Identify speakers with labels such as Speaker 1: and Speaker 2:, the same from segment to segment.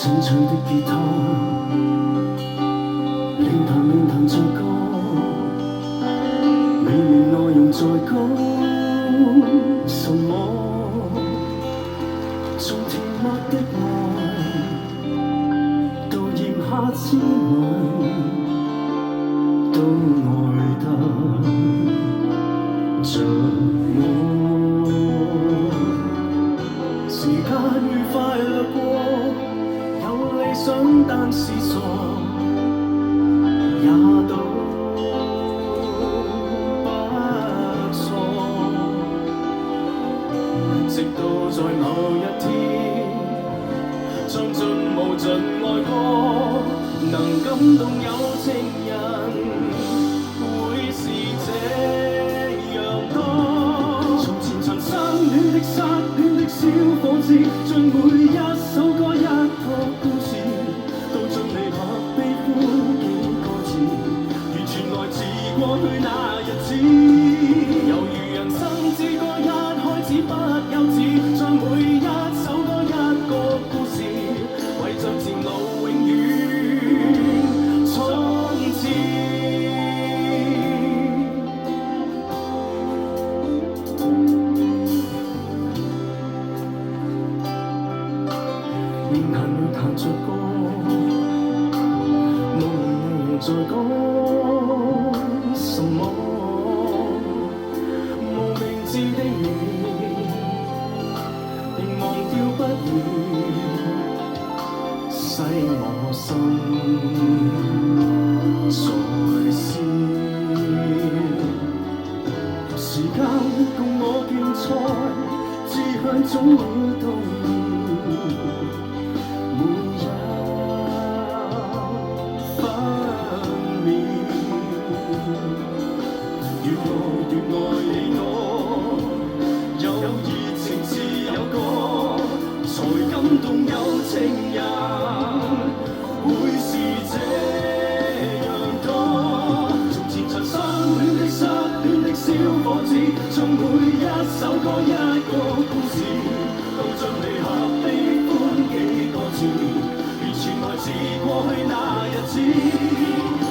Speaker 1: 清脆的吉他，輕彈着歌，未明內容在講什麼，從甜蜜的愛到炎夏之吻，都愛得着我。時間愉快掠過，有理想但是傻，也都不錯。直到在某一天，唱盡無盡愛歌，能感動有情人，會是這樣多。從前曾相戀的失戀的小伙子，將每一首歌一個故事，到盡離合悲歡幾個字，完全來自過去那日子。猶如人生之歌一開始不幼稚，將每一首歌一個故事，為着前路永遠衝刺。面彈着歌，無論在講什麼，無名字的你，仍忘掉不了，使我心在笑。時間共我競賽，志向總會到了。越愛你我，有熱情自有歌，才感動有情人，會是這樣多。從前曾相戀的失戀的小伙子，將每一首歌一個故事，到盡離合悲歡幾個字，完全來自過去那日子。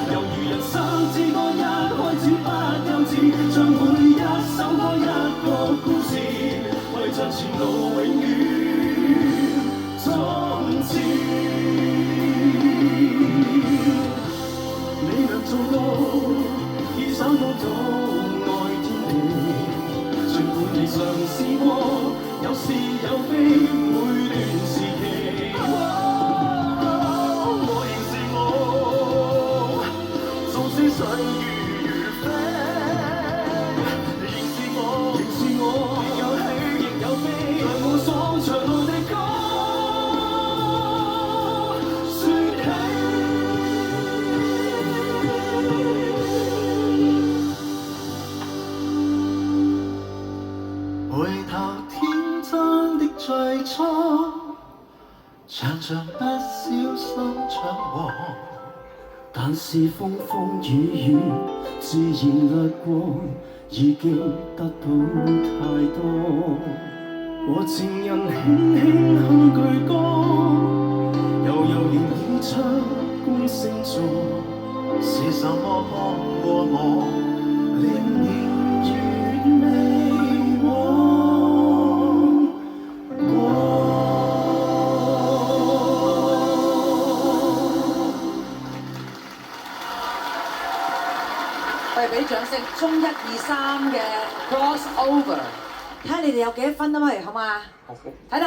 Speaker 1: 猶如人生之歌一開始不幼稚，將每一首歌一個故事，為着前路永遠衝刺。你能做到，已找到愛天地，儘管你嘗試過，有是有非，每段時期。身如飛，仍是我，亦有喜亦有悲，在我所唱到的歌説起。回頭天真的最初，常常不小心闖禍。但是風風雨雨自然掠過，已經得到太多。和情人輕輕哼句歌，悠悠然已出觀星座。是什麼幫過我，令年月未忘過。
Speaker 2: 我哋俾掌聲，中1、2、3嘅 crossover， 睇下你哋有幾多分啊？喂，好嘛？睇睇。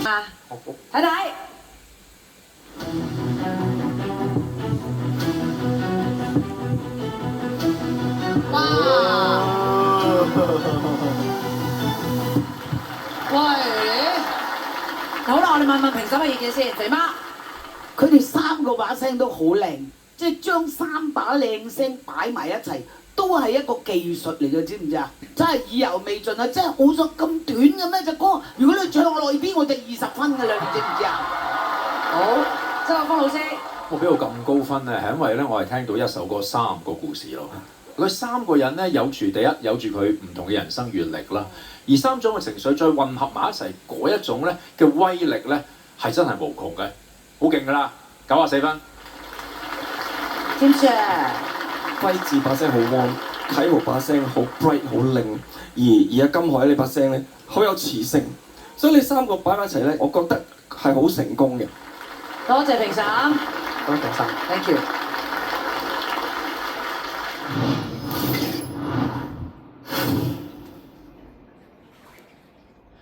Speaker 2: 啊！睇睇。哇！喂！好啦，我哋問問評審嘅意見先，肥媽。
Speaker 3: 佢哋3個把聲都好靚，即係將3把靚聲擺埋一齊，都係一個技術嚟嘅，知唔知啊？真係意猶未盡啊！真係好想咁短嘅咩隻歌？如果你唱落耐啲，我就20分㗎啦，你知唔知啊？
Speaker 2: 好，周國峰老師。
Speaker 4: 我俾到咁高分咧，係因為咧我係聽到一首歌3個故事咯。佢三個人咧有住第一有住佢唔同嘅人生閲歷啦，而三種嘅情緒再混合埋一齊，嗰一種咧嘅威力咧係真係無窮嘅，好勁㗎啦，94分。
Speaker 2: 詹 Sir，
Speaker 5: 輝志把聲好 warm，啟豪把聲好 bright 好靚，而家金海你把聲咧好有磁性，所以你三個擺埋一齊咧，我覺得係好成功嘅。
Speaker 2: 多謝評審，
Speaker 5: 多謝晒。
Speaker 2: ，thank you。